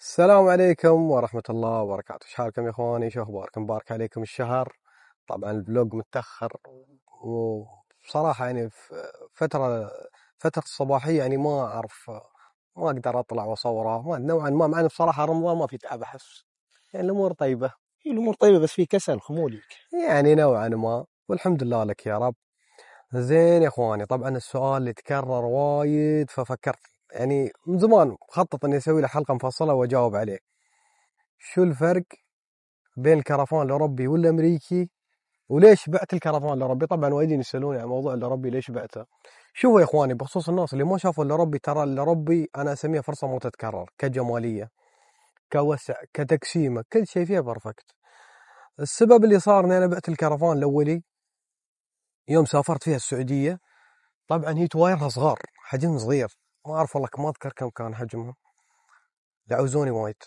السلام عليكم ورحمة الله وبركاته. ايش حالكم يا اخواني؟ شو اخباركم؟ بارك عليكم الشهر. طبعا الفلوج متأخر، وبصراحة يعني في فترة الصباحية يعني ما اعرف، ما اقدر اطلع واصوره، نوعا ما، مع انه بصراحة رمضان ما في تعب، احس يعني الامور طيبة. هي الأمور طيبة بس في كسل خمولك. يعني نوعا ما، والحمد لله لك يا رب. زين يا اخواني، طبعا السؤال اللي تكرر وايد ففكرت يعني من زمان مخطط اني اسوي له حلقة مفصلة واجاوب عليه. شو الفرق بين الكرفان الأوروبي والأمريكي؟ وليش بعت الكرفان الأوروبي؟ طبعا وايدين يسألوني عن موضوع الأوروبي ليش بعته. شوفوا يا إخواني، بخصوص الناس اللي ما شافوا الأوروبي، ترى الأوروبي أنا أسميه فرصة ما تتكرر، كجمالية، كوسع، كتقسيمة، كل شيء فيها بيرفكت. السبب اللي صار إني أنا بعت الكرفان الأولي يوم سافرت فيها السعودية. طبعا هي توايرها صغار، حجم صغير، ما أعرف والله، ما أذكر كم كان حجمها، لعوزوني وايد.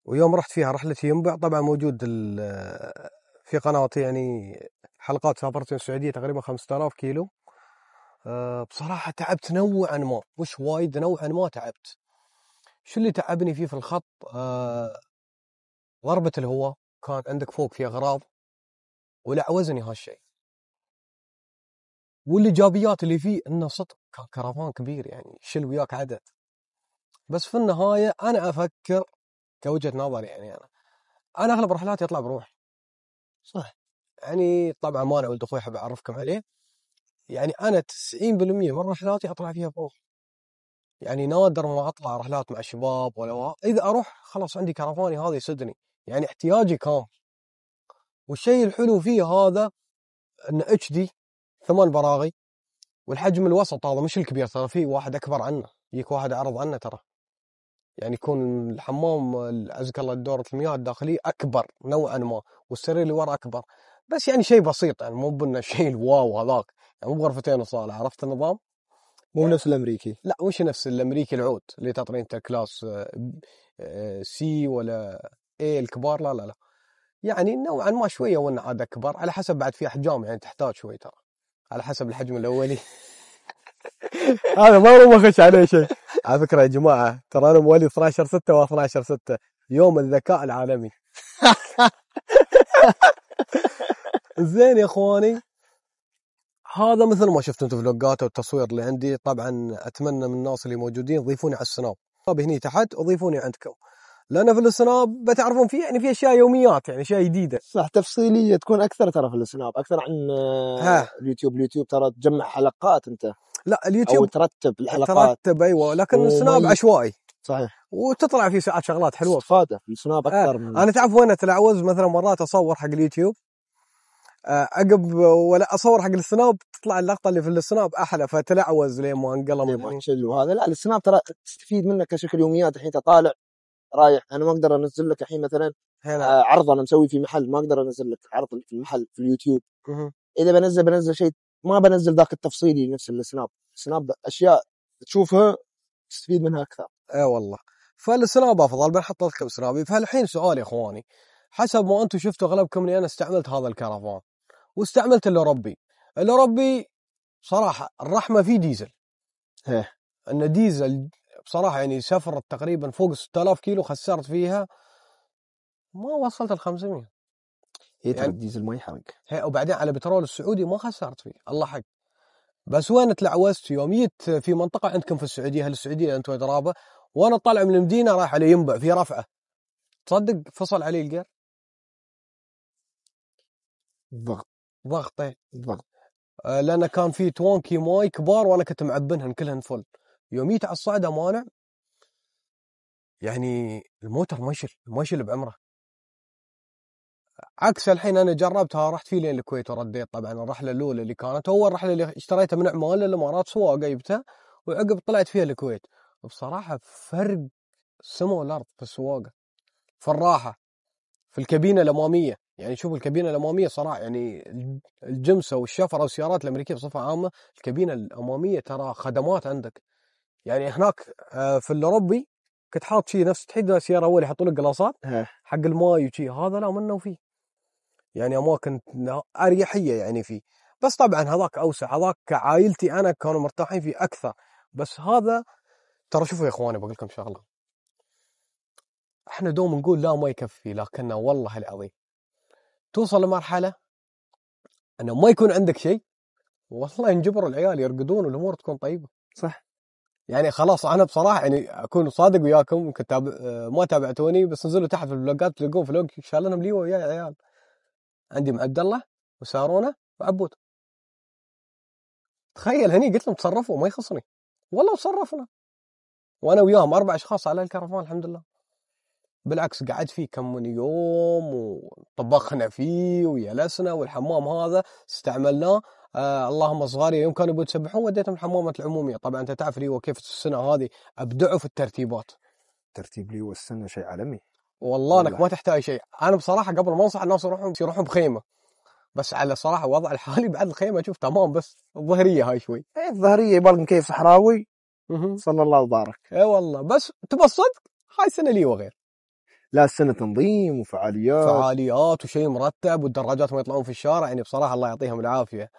ويوم رحت فيها رحلة ينبع، طبعا موجود في قناتي يعني حلقات سافرت السعودية تقريبا 5000 كيلو. بصراحة تعبت نوعا ما، مش وايد، نوعا ما تعبت. شو اللي تعبني فيه في الخط؟ ضربة الهواء، كان عندك فوق في أغراض، ولعوزني هالشيء. والإيجابيات اللي فيه إنه صدق كان كرفان كبير، يعني شيل وياك عدد. بس في النهاية أنا أفكر كوجهة نظر، يعني أنا أغلب رحلاتي أطلع بروح. صح. يعني طبعا ما أنا ولد أخوي أحب أعرفكم عليه. يعني أنا 90% من رحلاتي أطلع فيها بروح. يعني نادر ما أطلع رحلات مع الشباب، ولا إذا أروح خلاص عندي كرفاني هذا يسدني، يعني احتياجي كام. والشيء الحلو فيه هذا إنه اتش دي 8 براغي، والحجم الوسط هذا مش الكبير، ترى فيه واحد أكبر عنه، يجيك واحد أعرض عنه ترى. يعني يكون الحمام عزك الله دورة المياه الداخلية أكبر نوعا ما، والسرير اللي ورا أكبر. بس يعني شيء بسيط، يعني مو بأنه شيء الواو هذاك، يعني مو بغرفتين وصالة، عرفت النظام؟ مو نفس الأمريكي. لا مش نفس الامريكي العود اللي تعطيني انت كلاس سي ولا اي الكبار، لا لا لا. يعني نوعا ما شويه، وانا عاد اكبر على حسب، بعد في احجام يعني تحتاج شوي ترى، على حسب الحجم الاولي. هذا ما اخش عليه شيء. على فكره يا جماعه، ترى انا مواليد 12 6 و12 6، يوم الذكاء العالمي. زين يا اخواني، هذا مثل ما شفتوا انتم فلوجات والتصوير اللي عندي. طبعا اتمنى من الناس اللي موجودين ضيفوني على السناب هني تحت، وضيفوني عندكم، لان في السناب بتعرفون في يعني في اشياء يوميات، يعني اشياء جديده. صح، تفصيلية تكون أكثر ترى في السناب أكثر عن ها، اليوتيوب ترى تجمع حلقات أنت، لا أو اليوتيوب ترتب الحلقات ترتب، ايوه، لكن السناب ومي. عشوائي، صحيح. وتطلع فيه ساعات شغلات حلوه. استفادة في السناب أكثر من انا تعرف وين اتلعوز؟ مثلا مرات اصور حق اليوتيوب، عقب ولا اصور حق السناب تطلع اللقطه اللي في السناب احلى، فتلعوز لين ما انقلم اللي ما يعني. تشد. وهذا لا، السناب ترى تستفيد منه كشكل يوميات. الحين تطالع رايح، أنا ما أقدر أنزل لك الحين مثلا هنا. عرض أنا مسوي في محل، ما أقدر أنزل لك عرض في المحل في اليوتيوب. اذا بنزل شيء، ما بنزل ذاك التفصيلي نفس السناب. السناب اشياء تشوفها تستفيد منها اكثر. اي والله. فالسناب افضل، بنحط لكم سنابي. فالحين سؤال يا اخواني، حسب ما انتم شفتوا اغلبكم اني انا استعملت هذا الكرفان، واستعملت الاوروبي صراحه الرحمه فيه ديزل. ايه. ان ديزل بصراحه يعني سفرت تقريبا فوق 6000 كيلو، خسرت فيها ما وصلت ال 500 هي ترى يعني. الديزل ما يحرق. وبعدين على بترول السعودي ما خسرت فيه، الله حق. بس وين تلعوزت؟ يوم جيت في منطقه عندكم في السعوديه، هل السعوديه انتم درابه، وانا طالع من المدينه رايح على ينبع في رفعه، تصدق فصل علي الجير. ضغط. ضغطه. ضغط. لأن كان في توانكي ماي كبار وأنا كنت معبنهن كلهن فل. يوم جيت على الصعدة مانع، يعني الموتر ما يشل بعمره. عكس الحين أنا جربتها، رحت فيه لين الكويت ورديت. طبعا الرحلة الأولى اللي كانت أول رحلة اللي اشتريتها من عمان للإمارات سواقة جبتها، وعقب طلعت فيها الكويت. بصراحة فرق السماء والأرض في السواقة، في الراحة، في الكابينة الأمامية. يعني شوف الكابينة الأمامية صراحة، يعني الجمسة والشفرة والسيارات الأمريكية بصفة عامة، الكابينة الأمامية ترى خدمات عندك. يعني هناك في الأوروبي كنت حاط شيء نفس تحدى سيارة أول يحطوا لك قلاصات ايه. حق الماي وشي، هذا لا منه فيه، يعني أماكن أريحية يعني فيه. بس طبعا هذاك أوسع، هذاك عائلتي أنا كانوا مرتاحين فيه أكثر. بس هذا ترى، شوفوا يا إخواني بقول لكم شغلة، احنا دوم نقول لا ما يكفي، لكنه والله العظيم توصل لمرحلة انه ما يكون عندك شيء، والله ينجبر العيال يرقدون والامور تكون طيبة. صح. يعني خلاص انا بصراحة يعني اكون صادق وياكم، يمكن ما تابعتوني، بس نزلوا تحت في الفلوجات تلقون فلوج شالنهم لي ويا عيال. عندي مع عبد الله وسارونة وعبود. تخيل هني قلت لهم تصرفوا ما يخصني، والله تصرفنا وانا وياهم 4 اشخاص على الكرفان الحمد لله. بالعكس قعد فيه كم من يوم وطبخنا فيه ويلسنا، والحمام هذا استعملناه. اللهم صغاري يوم كانوا يسبحون وديتهم الحمامات العمومية. طبعا انت تعرف لي وكيف السنة هذه ابدعوا في الترتيبات. ترتيب لي والسنة شيء عالمي والله انك ما تحتاج شيء. انا بصراحة قبل ما انصح الناس يروحون بخيمة، بس على صراحة وضع الحالي بعد الخيمة اشوف تمام، بس الظهرية هاي شوي. ايه الظهرية يبغى مكيف صحراوي صلى الله وبارك. اي والله بس تبى الصدق هاي السنة لي وغير. لا السنة تنظيم وفعاليات وشيء مرتب، والدراجات ما يطلعون في الشارع، يعني بصراحة الله يعطيهم العافية.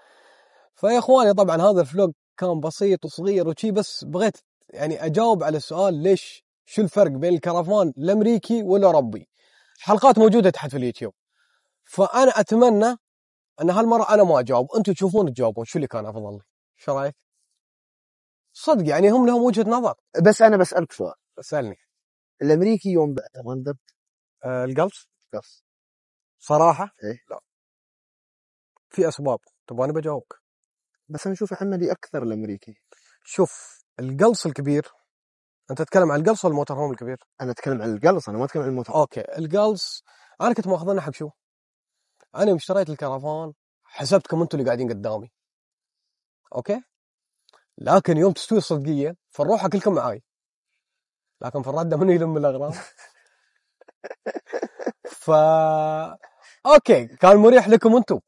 فيا اخواني طبعا هذا الفلوج كان بسيط وصغير وشي، بس بغيت يعني اجاوب على السؤال ليش شو الفرق بين الكرفان الامريكي والاوروبي. حلقات موجودة تحت في اليوتيوب، فانا اتمنى ان هالمرة انا ما اجاوب، انتم تشوفون تجاوبون شو اللي كان افضل لي. شو رايك؟ صدق يعني هم لهم وجهة نظر. بس انا بسألك سؤال. اسألني. الامريكي يوم بعده ما ندب القلص قص صراحة إيه؟ لا، في اسباب. طب انا بجاوبك. بس انا اشوف حملي اكثر الامريكي. شوف القلص الكبير، انت تتكلم عن القلص ولا الموتر هوم الكبير؟ انا اتكلم عن القلص، انا ما اتكلم عن الموتور. اوكي القلص انا كنت ماخذنا حق شو، انا يوم اشتريت الكرفان حسبتكم انتم اللي قاعدين قدامي، اوكي، لكن يوم تستوي الصدقيه فنروح كلكم معاي، لكن في الرده منو يلم الاغراض. ف اوكي كان مريح لكم انتم،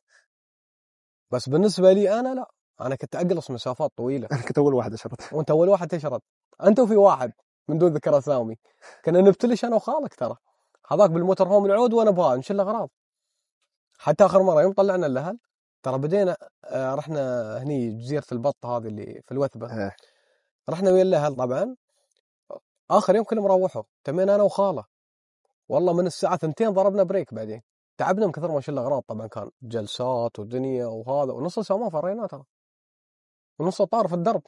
بس بالنسبه لي انا لا، انا كنت اقلص مسافات طويله. انا كنت اول واحد اشرت. وانت اول واحد تشرد، انت وفي واحد من دون ذكر اسامي كنا نبتلش انا وخالك، ترى هذاك بالموتر هوم العود وانا بها نشيل اغراض. حتى اخر مره يوم طلعنا الاهل ترى بدينا رحنا هني جزيره البط هذه اللي في الوثبه. رحنا ويا الاهل طبعا، اخر يوم كنا مروحوا تمينا انا وخاله، والله من الساعه 2 ضربنا بريك، بعدين تعبنا من كثر ما شلنا اغراض. طبعا كان جلسات ودنيا وهذا، ونص السامان فريناه ترى، ونص طار في الدرب.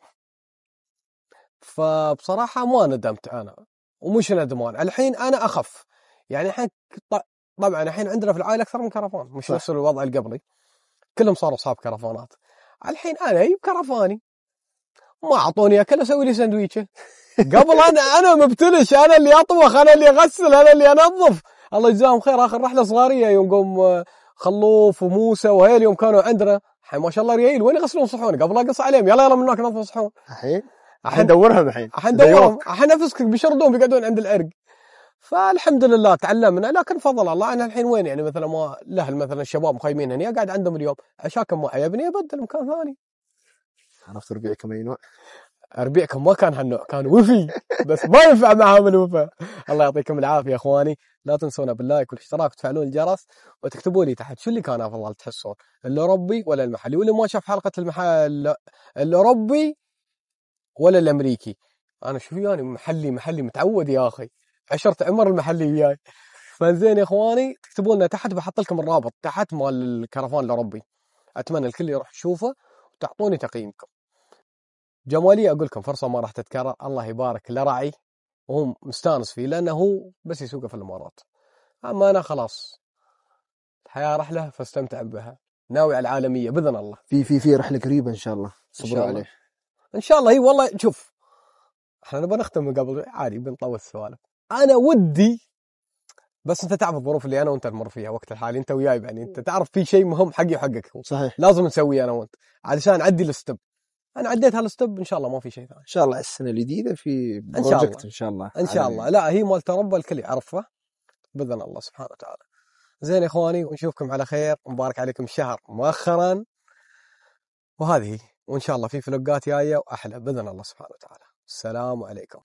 فبصراحه ما ندمت انا، ومش ندمان الحين، انا اخف يعني الحين. طبعا الحين عندنا في العائله اكثر من كرفان، مش نفس الوضع اللي قبلي، كلهم صاروا اصحاب كرفانات. الحين انا اجيب كرفاني، ما اعطوني اكل اسوي لي سندويشه. قبل انا مبتلش، انا اللي اطبخ، انا اللي اغسل، انا اللي انظف. الله يجزاهم خير اخر رحله صغاريه يوم قوم خلوف وموسى وهيل يوم كانوا عندنا، الحين ما شاء الله ريال وين يغسلون صحون، قبل اقص عليهم يلا من هناك نظف صحون. الحين دورهم، الحين دورهم، الحين نفسك بيشردون بيقعدون عند العرق. فالحمد لله تعلمنا، لكن فضل الله انا الحين وين يعني مثلا ما الاهل مثلا الشباب مخيمين هنا قاعد عندهم اليوم عشاكم ما عيبني ابدل مكان ثاني. عرفت ربيعكم اي نوع؟ ربيعكم ما كان هالنوع، كان وفي بس ما ينفع معهم الوفا. الله يعطيكم العافيه يا اخواني، لا تنسونا باللايك والاشتراك وتفعلون الجرس، وتكتبوا لي تحت شو اللي كان افضل تحسون، الاوروبي ولا المحلي، واللي ما شاف حلقه المحل الاوروبي ولا الامريكي. انا شو يعني محلي متعود يا اخي، عشرة عمر المحلي وياي. فزين يا اخواني تكتبوا لنا تحت، بحط لكم الرابط تحت مال الكرفان الاوروبي، اتمنى الكل يروح يشوفه وتعطوني تقييمكم. جمالية اقول لكم فرصه ما راح تتكرر، الله يبارك لرعي وهو مستانس فيه لانه هو بس يسوقه في الامارات، اما انا خلاص الحياه رحله فاستمتع بها، ناوي على العالميه باذن الله. في رحله قريبه ان شاء الله، صبروا عليه ان شاء الله. هي والله شوف احنا نبغى نختم من قبل عادي بنطول السوالف. انا ودي بس انت تعرف الظروف اللي انا وانت نمر فيها وقت الحالي، انت وياي يعني انت تعرف في شيء مهم حقي وحقك، صحيح لازم نسويه انا وانت علشان نعدي الستب. انا عديت هالستب ان شاء الله ما في شيء ثاني. ان شاء الله السنه الجديده في بروجكت ان شاء الله ان شاء الله. لا هي مال تربى الكل يعرفها باذن الله سبحانه وتعالى. زين يا اخواني ونشوفكم على خير، مبارك عليكم الشهر مؤخرا، وهذه وان شاء الله في فلوقات جايه واحلى باذن الله سبحانه وتعالى. السلام عليكم.